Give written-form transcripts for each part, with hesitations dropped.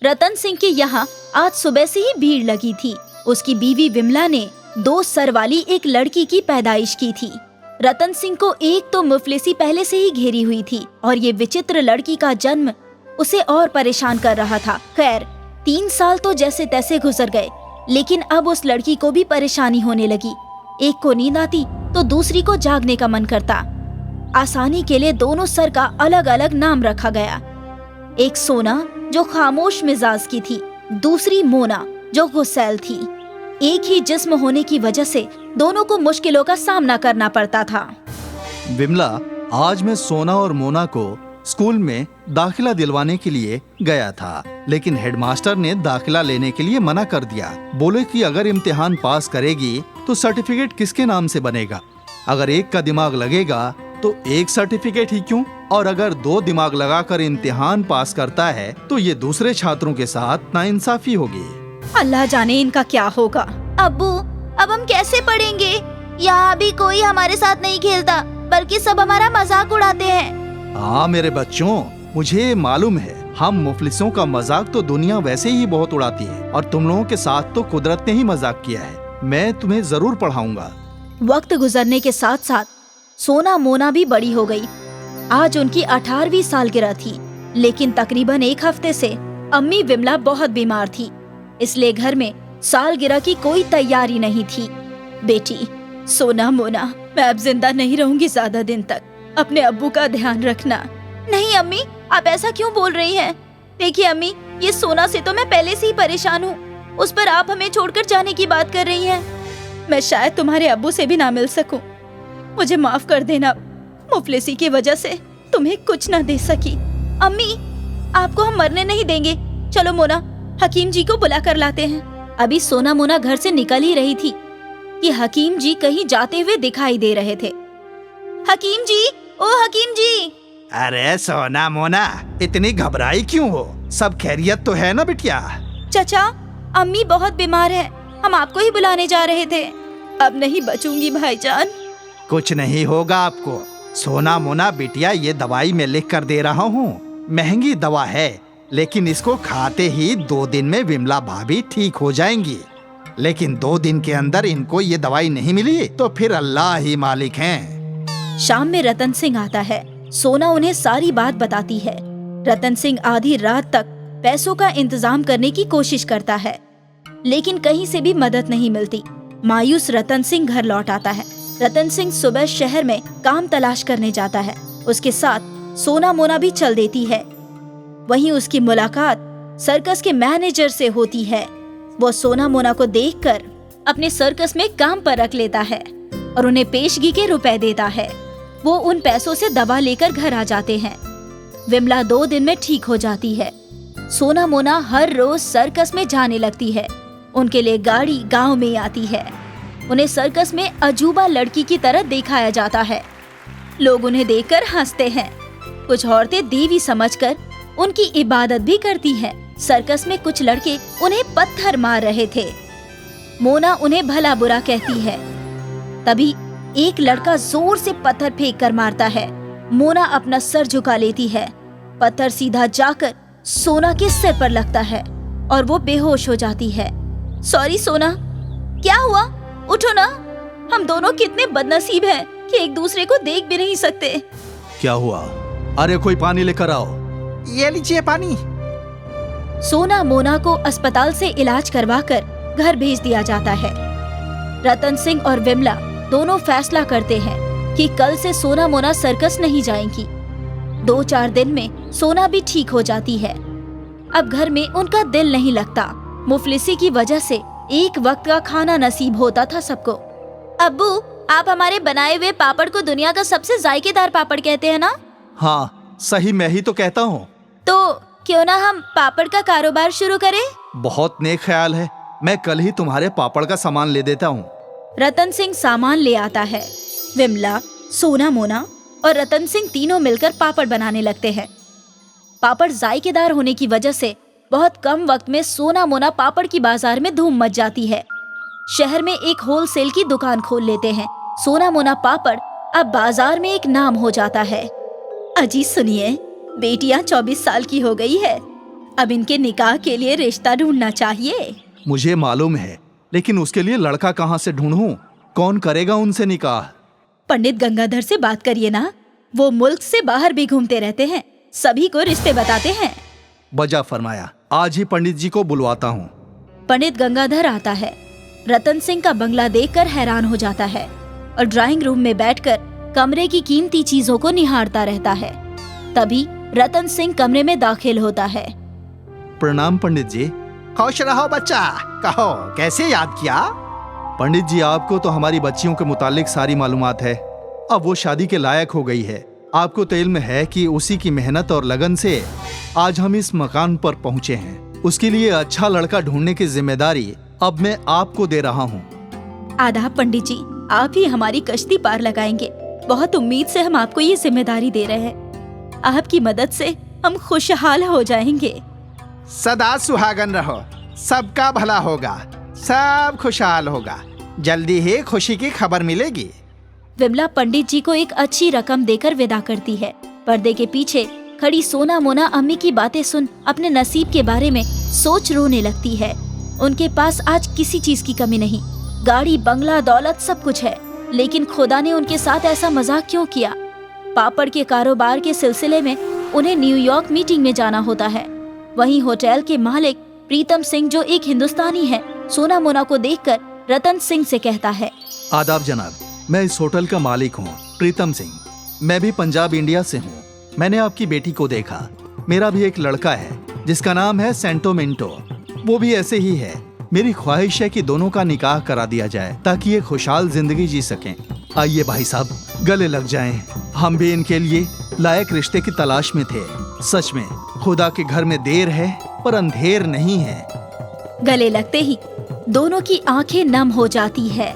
रतन सिंह के यहाँ आज सुबह से ही भीड़ लगी थी। उसकी बीवी विमला ने 2 सर वाली एक लड़की की पैदाइश की थी। रतन सिंह को एक तो मुफलिसी पहले से ही घेरी हुई थी और ये विचित्र लड़की का जन्म उसे और परेशान कर रहा था। खैर 3 साल तो जैसे तैसे गुजर गए, लेकिन अब उस लड़की को भी परेशानी होने लगी। एक को नींद आती तो दूसरी को जागने का मन करता। आसानी के लिए दोनों सर का अलग अलग नाम रखा गया। एक सोना जो खामोश मिजाज की थी, दूसरी मोना जो गुस्सैल थी। एक ही जिस्म होने की वजह से दोनों को मुश्किलों का सामना करना पड़ता था। विमला, आज मैं सोना और मोना को स्कूल में दाखिला दिलवाने के लिए गया था, लेकिन हेडमास्टर ने दाखिला लेने के लिए मना कर दिया। बोले कि अगर इम्तिहान पास करेगी तो सर्टिफिकेट किसके नाम से बनेगा। अगर एक का दिमाग लगेगा तो एक सर्टिफिकेट ही क्यों, और अगर 2 दिमाग लगाकर इम्तिहान पास करता है तो ये दूसरे छात्रों के साथ नाइंसाफी होगी। अल्लाह जाने इनका क्या होगा। अब्बू, अब हम कैसे पढ़ेंगे? यहाँ भी कोई हमारे साथ नहीं खेलता, बल्कि सब हमारा मजाक उड़ाते हैं। हाँ मेरे बच्चों, मुझे मालूम है हम मुफलिसों का मजाक तो दुनिया वैसे ही बहुत उड़ाती है, और तुम लोगों के साथ तो कुदरत ने ही मजाक किया है। मैं तुम्हें जरूर पढ़ाऊंगा। वक्त गुजरने के साथ साथ सोना मोना भी बड़ी हो गई। आज उनकी 18वीं सालगिरह थी, लेकिन तकरीबन 1 हफ्ते से अम्मी विमला बहुत बीमार थी, इसलिए घर में सालगिरह की कोई तैयारी नहीं थी। बेटी सोना मोना, मैं अब जिंदा नहीं रहूंगी ज्यादा दिन तक, अपने अब्बू का ध्यान रखना। नहीं अम्मी, आप ऐसा क्यों बोल रही हैं? देखिए अम्मी, ये सोना से तो मैं पहले से ही परेशान हूँ, उस पर आप हमें छोड़कर जाने की बात कर रही हैं। मैं शायद तुम्हारे अब्बू से भी ना मिल सकूं। मुझे माफ कर देना, मुफलिसी की वजह से तुम्हें कुछ ना दे सकी। अम्मी, आपको हम मरने नहीं देंगे। चलो मोना, हकीम जी को बुला कर लाते हैं। अभी सोना मोना घर से निकल ही रही थी कि हकीम जी कहीं जाते हुए दिखाई दे रहे थे। हकीम जी, ओ हकीम जी। अरे सोना मोना, इतनी घबराई क्यों हो? सब खैरियत तो है ना बिटिया? चाचा, अम्मी बहुत बीमार है, हम आपको ही बुलाने जा रहे थे। अब नहीं बचूंगी भाईजान। कुछ नहीं होगा आपको। सोना मोना बिटिया, ये दवाई मैं लिख कर दे रहा हूँ। महंगी दवा है, लेकिन इसको खाते ही 2 दिन में विमला भाभी ठीक हो जाएंगी। लेकिन 2 दिन के अंदर इनको ये दवाई नहीं मिली तो फिर अल्लाह ही मालिक हैं। शाम में रतन सिंह आता है। सोना उन्हें सारी बात बताती है। रतन सिंह आधी रात तक पैसों का इंतजाम करने की कोशिश करता है, लेकिन कहीं से भी मदद नहीं मिलती। मायूस रतन सिंह घर लौट आता है। रतन सिंह सुबह शहर में काम तलाश करने जाता है। उसके साथ सोना मोना भी चल देती है। वहीं उसकी मुलाकात सर्कस के मैनेजर से होती है। वो सोना मोना को देखकर अपने सर्कस में काम पर रख लेता है और उन्हें पेशगी के रुपए देता है। वो उन पैसों से दवा लेकर घर आ जाते हैं। विमला 2 दिन में ठीक हो जाती है। सोना मोना हर रोज सर्कस में जाने लगती है। उनके लिए गाड़ी गांव में आती है। उन्हें सर्कस में अजूबा लड़की की तरह दिखाया जाता है। लोग उन्हें देखकर हंसते हैं। कुछ औरतें देवी समझकर उनकी इबादत भी करती हैं। सर्कस में कुछ लड़के उन्हें पत्थर मार रहे थे। मोना उन्हें भला बुरा कहती है। तभी एक लड़का जोर से पत्थर फेंक कर मारता है। मोना अपना सर झुका लेती है। पत्थर सीधा जाकर सोना के सिर पर लगता है और वो बेहोश हो जाती है। सॉरी सोना, क्या हुआ? उठो ना, हम दोनों कितने बदनसीब हैं कि एक दूसरे को देख भी नहीं सकते। क्या हुआ? अरे कोई पानी लेकर आओ। ये लीजिए पानी। सोना मोना को अस्पताल से इलाज करवाकर घर भेज दिया जाता है। रतन सिंह और विमला दोनों फैसला करते हैं कि कल से सोना मोना सर्कस नहीं जाएंगी। 2-4 दिन में सोना भी ठीक हो जाती है। अब घर में उनका दिल नहीं लगता। मुफलिसी की वजह से एक वक्त का खाना नसीब होता था सबको। अब्बू, आप हमारे बनाए हुए पापड़ को दुनिया का सबसे जायकेदार पापड़ कहते हैं ना? हाँ सही, मैं ही तो कहता हूँ। तो क्यों ना हम पापड़ का कारोबार शुरू करें? बहुत नेक ख्याल है। मैं कल ही तुम्हारे पापड़ का सामान ले देता हूँ। रतन सिंह सामान ले आता है। विमला, सोना मोना और रतन सिंह तीनों मिलकर पापड़ बनाने लगते हैं। पापड़ जायकेदार होने की वजह से बहुत कम वक्त में सोना मोना पापड़ की बाजार में धूम मच जाती है। शहर में एक होलसेल की दुकान खोल लेते हैं। सोना मोना पापड़ अब बाजार में एक नाम हो जाता है। अजी सुनिए, बेटियां 24 साल की हो गई है। अब इनके निकाह के लिए रिश्ता ढूंढना चाहिए। मुझे मालूम है, लेकिन उसके लिए लड़का कहाँ से ढूंढूं? कौन करेगा उनसे निकाह? पंडित गंगाधर से बात करिए ना, वो मुल्क से बाहर भी घूमते रहते हैं, सभी को रिश्ते बताते हैं। बजा फरमाया, आज ही पंडित जी को बुलवाता हूँ। पंडित गंगाधर आता है। रतन सिंह का बंगला देखकर हैरान हो जाता है और ड्राइंग रूम में बैठकर कमरे की कीमती चीजों को निहारता रहता है। तभी रतन सिंह कमरे में दाखिल होता है। प्रणाम पंडित जी। खुश रहो बच्चा, कहो कैसे याद किया? पंडित जी, आपको तो हमारी बच्चियों के मुतालिक सारी मालूमात है। अब वो शादी के लायक हो गई है। आपको तो इल्म है कि उसी की मेहनत और लगन से आज हम इस मकान पर पहुँचे हैं। उसके लिए अच्छा लड़का ढूंढने की जिम्मेदारी अब मैं आपको दे रहा हूँ। आदाब पंडित जी, आप ही हमारी कश्ती पार लगाएंगे। बहुत उम्मीद से हम आपको ये जिम्मेदारी दे रहे हैं। आपकी मदद से हम खुशहाल हो जाएंगे। सदा सुहागन रहो, सबका भला होगा, सब खुशहाल होगा। जल्दी ही खुशी की खबर मिलेगी। विमला पंडित जी को एक अच्छी रकम देकर विदा करती है। पर्दे के पीछे खड़ी सोना मोना अम्मी की बातें सुन अपने नसीब के बारे में सोच रोने लगती है। उनके पास आज किसी चीज की कमी नहीं, गाड़ी, बंगला, दौलत सब कुछ है, लेकिन खुदा ने उनके साथ ऐसा मजाक क्यों किया? पापड़ के कारोबार के सिलसिले में उन्हें न्यूयॉर्क मीटिंग में जाना होता है। वहीं होटल के मालिक प्रीतम सिंह, जो एक हिंदुस्तानी है, सोना मोना को देखकर रतन सिंह से कहता है, आदाब जनाब, मैं इस होटल का मालिक हूँ, प्रीतम सिंह। मैं भी पंजाब इंडिया से हूँ। मैंने आपकी बेटी को देखा। मेरा भी एक लड़का है जिसका नाम है सेंटो मिंटो। वो भी ऐसे ही है। मेरी ख्वाहिश है कि दोनों का निकाह करा दिया जाए ताकि ये खुशहाल जिंदगी जी सकें। आइए भाई साहब, गले लग जाएं। हम भी इनके लिए लायक रिश्ते की तलाश में थे। सच में खुदा के घर में देर है पर अंधेर नहीं है। गले लगते ही दोनों की आंखें नम हो जाती है।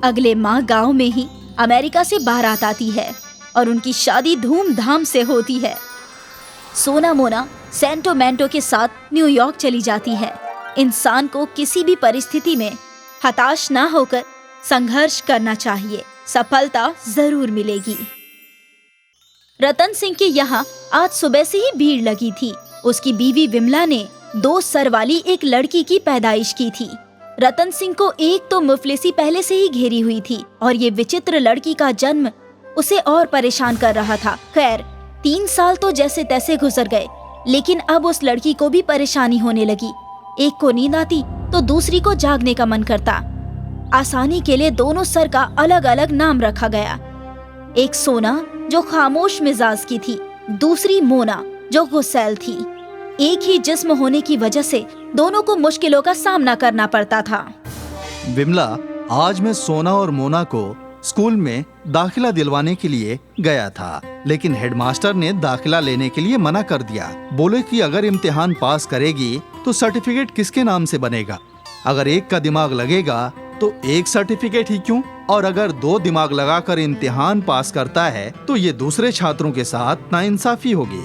अगले माह गांव में ही अमेरिका से बारात आती है और उनकी शादी धूमधाम से होती है। सोना मोना सेंटो मेंटो के साथ न्यूयॉर्क चली जाती है। इंसान को किसी भी परिस्थिति में हताश ना होकर संघर्ष करना चाहिए, सफलता जरूर मिलेगी। रतन सिंह के यहाँ आज सुबह से ही भीड़ लगी थी। उसकी बीवी विमला ने 2 सर वाली एक लड़की की पैदाइश की थी। रतन सिंह को एक तो मुफलिसी पहले से ही घेरी हुई थी और ये विचित्र लड़की का जन्म उसे और परेशान कर रहा था। खैर 3 साल तो जैसे तैसे गुजर गए, लेकिन अब उस लड़की को भी परेशानी होने लगी। एक को नींद आती तो दूसरी को जागने का मन करता। आसानी के लिए दोनों सर का अलग अलग नाम रखा गया। एक सोना जो खामोश मिजाज की थी, दूसरी मोना जो गुस्सैल थी। एक ही जिस्म होने की वजह से दोनों को मुश्किलों का सामना करना पड़ता था। विमला, आज मैं सोना और मोना को स्कूल में दाखिला दिलवाने के लिए गया था, लेकिन हेडमास्टर ने दाखिला लेने के लिए मना कर दिया। बोले कि अगर इम्तिहान पास करेगी तो सर्टिफिकेट किसके नाम से बनेगा? अगर एक का दिमाग लगेगा तो एक सर्टिफिकेट ही क्यों, और अगर 2 दिमाग लगाकर इम्तिहान पास करता है तो ये दूसरे छात्रों के साथ नाइंसाफी होगी।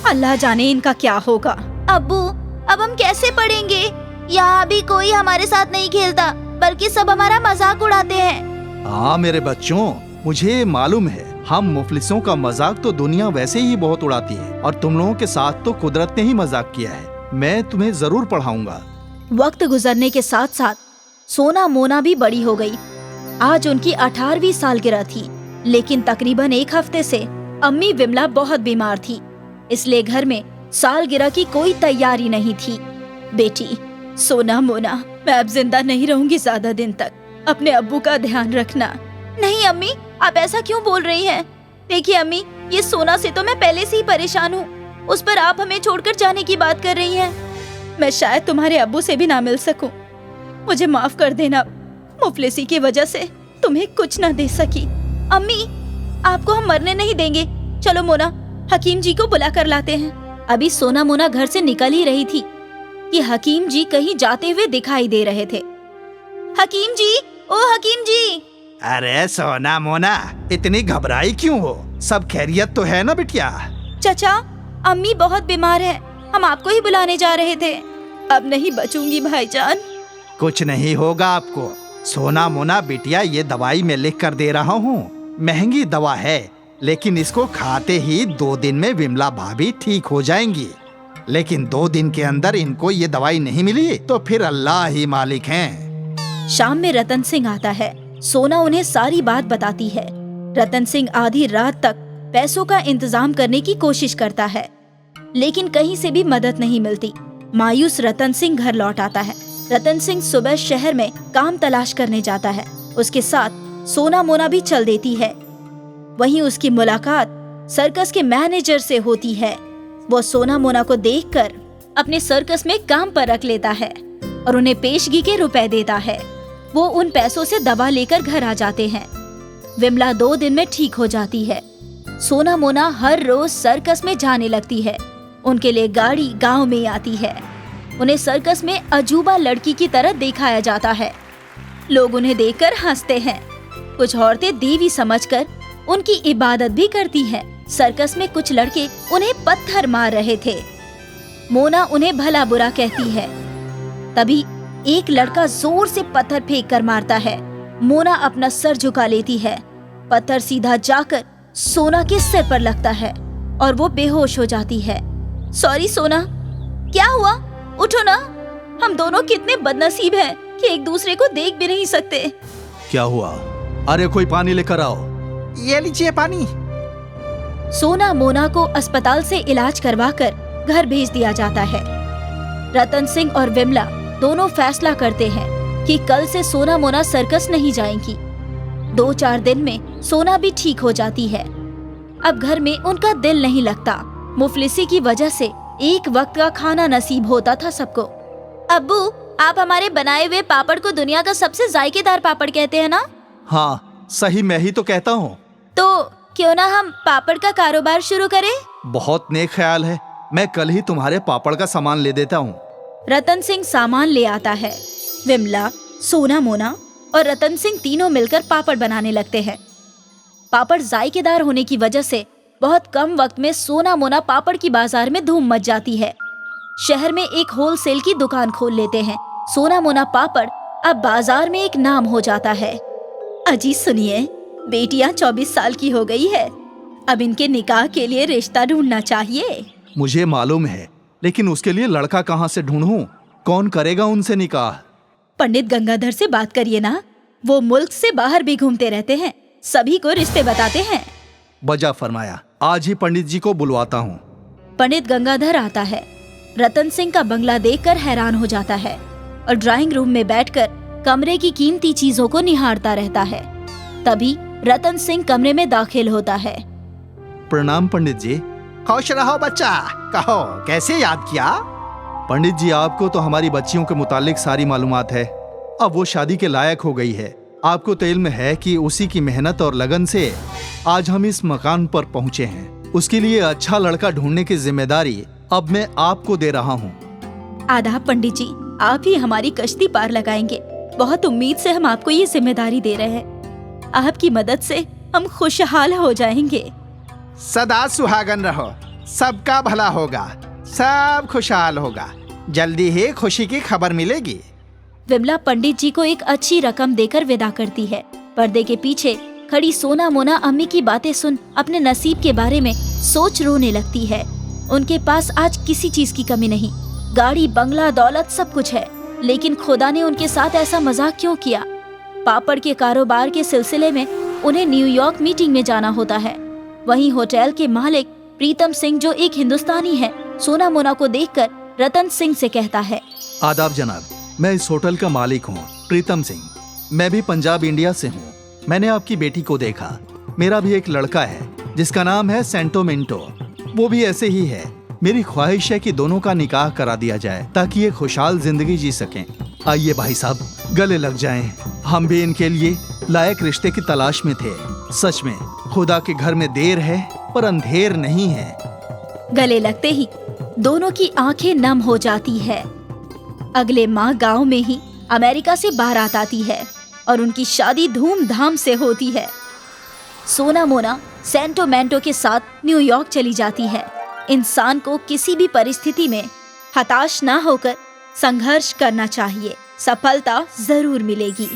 अल्लाह जाने इनका क्या होगा। अब्बू, अब हम कैसे पढ़ेंगे? यहाँ भी कोई हमारे साथ नहीं खेलता, बल्कि सब हमारा मजाक उड़ाते हैं। हाँ मेरे बच्चों, मुझे मालूम है, हम मुफलिसों का मजाक तो दुनिया वैसे ही बहुत उड़ाती है, और तुम लोगों के साथ तो कुदरत ने ही मजाक किया है। मैं तुम्हें जरूर पढ़ाऊंगा। वक्त गुजरने के साथ साथ सोना मोना भी बड़ी हो गई। आज उनकी 18वीं सालगिरह थी, लेकिन तकरीबन 1 हफ्ते से अम्मी विमला बहुत बीमार थी, इसलिए घर में सालगिरह की कोई तैयारी नहीं थी। बेटी सोना मोना, मैं अब जिंदा नहीं रहूंगी ज्यादा दिन तक। अपने अब्बू का ध्यान रखना। नहीं अम्मी, आप ऐसा क्यों बोल रही हैं? देखिए अम्मी, ये सोना से तो मैं पहले से ही परेशान हूँ। उस पर आप हमें छोड़कर जाने की बात कर रही हैं। मैं शायद तुम्हारे अब्बू से भी ना मिल सकूं। मुझे माफ कर देना, मुफलिसी की वजह से तुम्हें कुछ न दे सकी। अम्मी, आपको हम मरने नहीं देंगे। चलो मोना, हकीम जी को बुला कर लाते हैं। अभी सोना मोना घर से निकल ही रही थी कि हकीम जी कहीं जाते हुए दिखाई दे रहे थे। हकीम जी, ओ हकीम जी। अरे सोना मोना, इतनी घबराई क्यों हो? सब खैरियत तो है ना बिटिया? चाचा, अम्मी बहुत बीमार है, हम आपको ही बुलाने जा रहे थे। अब नहीं बचूंगी भाईजान। कुछ नहीं होगा आपको। सोना मोना बिटिया, ये दवाई मैं लिख कर दे रहा हूँ। महंगी दवा है, लेकिन इसको खाते ही 2 दिन में विमला भाभी ठीक हो जाएंगी। लेकिन 2 दिन के अंदर इनको ये दवाई नहीं मिली तो फिर अल्लाह ही मालिक हैं। शाम में रतन सिंह आता है। सोना उन्हें सारी बात बताती है। रतन सिंह आधी रात तक पैसों का इंतजाम करने की कोशिश करता है, लेकिन कहीं से भी मदद नहीं मिलती। मायूस रतन सिंह घर लौट आता है। रतन सिंह सुबह शहर में काम तलाश करने जाता है। उसके साथ सोना मोना भी चल देती है। वहीं उसकी मुलाकात सर्कस के मैनेजर से होती है। वो सोना मोना को देखकर अपने सर्कस में काम पर रख लेता है और उन्हें पेशगी के रुपए देता है। वो उन पैसों से दवा लेकर घर आ जाते हैं। विमला 2 दिन में ठीक हो जाती है। सोना मोना हर रोज सर्कस में जाने लगती है। उनके लिए गाड़ी गांव में आती है। उन्हें सर्कस में अजूबा लड़की की तरह दिखाया जाता है। लोग उन्हें देखकर हंसते हैं। कुछ औरतें देवी समझकर उनकी इबादत भी करती हैं। सर्कस में कुछ लड़के उन्हें पत्थर मार रहे थे। मोना उन्हें भला बुरा कहती है। तभी एक लड़का जोर से पत्थर फेंक कर मारता है। मोना अपना सर झुका लेती है। पत्थर सीधा जाकर सोना के सिर पर लगता है और वो बेहोश हो जाती है। सॉरी सोना, क्या हुआ? उठो ना। हम दोनों कितने बदनसीब हैं कि एक दूसरे को देख भी नहीं सकते। क्या हुआ? अरे कोई पानी लेकर आओ। ये लीजिए पानी। सोना मोना को अस्पताल से इलाज करवाकर घर भेज दिया जाता है। रतन सिंह और विमला दोनों फैसला करते हैं कि कल से सोना मोना सर्कस नहीं जाएंगी। 2-4 दिन में सोना भी ठीक हो जाती है। अब घर में उनका दिल नहीं लगता। मुफलिसी की वजह से एक वक्त का खाना नसीब होता था सबको। अब्बू, आप हमारे बनाए हुए पापड़ को दुनिया का सबसे जायकेदार पापड़ कहते हैं ना? हाँ, सही मैं ही तो कहता हूँ। तो क्यों ना हम पापड़ का कारोबार शुरू करें? बहुत नेक ख्याल है। मैं कल ही तुम्हारे पापड़ का सामान ले देता हूँ। रतन सिंह सामान ले आता है। विमला, सोना मोना और रतन सिंह तीनों मिलकर पापड़ बनाने लगते हैं। पापड़ जायकेदार होने की वजह से बहुत कम वक्त में सोना मोना पापड़ की बाजार में धूम मच जाती है। शहर में एक होलसेल की दुकान खोल लेते हैं। सोना मोना पापड़ अब बाजार में एक नाम हो जाता है। अजी सुनिए, बेटियां 24 साल की हो गई है। अब इनके निकाह के लिए रिश्ता ढूंढना चाहिए। मुझे मालूम है, लेकिन उसके लिए लड़का कहाँ से ढूंढूं? कौन करेगा उनसे निकाह? पंडित गंगाधर से बात करिए ना। वो मुल्क से बाहर भी घूमते रहते हैं, सभी को रिश्ते बताते हैं। बजा फरमाया, आज ही पंडित जी को बुलवाता हूँ। पंडित गंगाधर आता है। रतन सिंह का बंगला देखकर हैरान हो जाता है और ड्राइंग रूम में बैठकर कमरे की कीमती चीजों को निहारता रहता है। तभी रतन सिंह कमरे में दाखिल होता है। प्रणाम पंडित जी। खुश रहो बच्चा। कहो, कैसे याद किया? पंडित जी, आपको तो हमारी बच्चियों के मुतालिक सारी मालूमात है। अब वो शादी के लायक हो गई है। आपको तो इल्म है कि उसी की मेहनत और लगन से आज हम इस मकान पर पहुँचे हैं। उसके लिए अच्छा लड़का ढूंढने की जिम्मेदारी अब मैं आपको दे रहा हूँ। आदाब पंडित जी, आप ही हमारी कश्ती पार लगाएंगे। बहुत उम्मीद से हम आपको ये जिम्मेदारी दे रहे हैं। आपकी मदद से हम खुशहाल हो जाएंगे। सदा सुहागन रहो, सबका भला होगा, सब खुशहाल होगा। जल्दी ही खुशी की खबर मिलेगी। विमला पंडित जी को एक अच्छी रकम देकर विदा करती है। पर्दे के पीछे खड़ी सोना मोना अम्मी की बातें सुन अपने नसीब के बारे में सोच रोने लगती है। उनके पास आज किसी चीज की कमी नहीं, गाड़ी बंगला दौलत सब कुछ है, लेकिन खुदा ने उनके साथ ऐसा मजाक क्यों किया? पापड़ के कारोबार के सिलसिले में उन्हें न्यूयॉर्क मीटिंग में जाना होता है। वहीं होटल के मालिक प्रीतम सिंह, जो एक हिंदुस्तानी है, सोना मोना को देखकर रतन सिंह से कहता है, आदाब जनाब, मैं इस होटल का मालिक हूँ, प्रीतम सिंह। मैं भी पंजाब इंडिया से हूँ। मैंने आपकी बेटी को देखा। मेरा भी एक लड़का है जिसका नाम है सेंटो मिंटो। वो भी ऐसे ही है। मेरी ख्वाहिश है कि दोनों का निकाह करा दिया जाए ताकि ये खुशहाल जिंदगी जी सकें। आइए भाई साहब, गले लग जाएं। हम भी इनके लिए लायक रिश्ते की तलाश में थे। सच में खुदा के घर में देर है पर अंधेर नहीं है। गले लगते ही दोनों की आंखें नम हो जाती है। अगले माह गांव में ही अमेरिका से बारात आती है और उनकी शादी धूमधाम से होती है। सोना मोना सेंटो मेंटो के साथ न्यूयॉर्क चली जाती है। इंसान को किसी भी परिस्थिति में हताश ना होकर संघर्ष करना चाहिए। सफलता जरूर मिलेगी।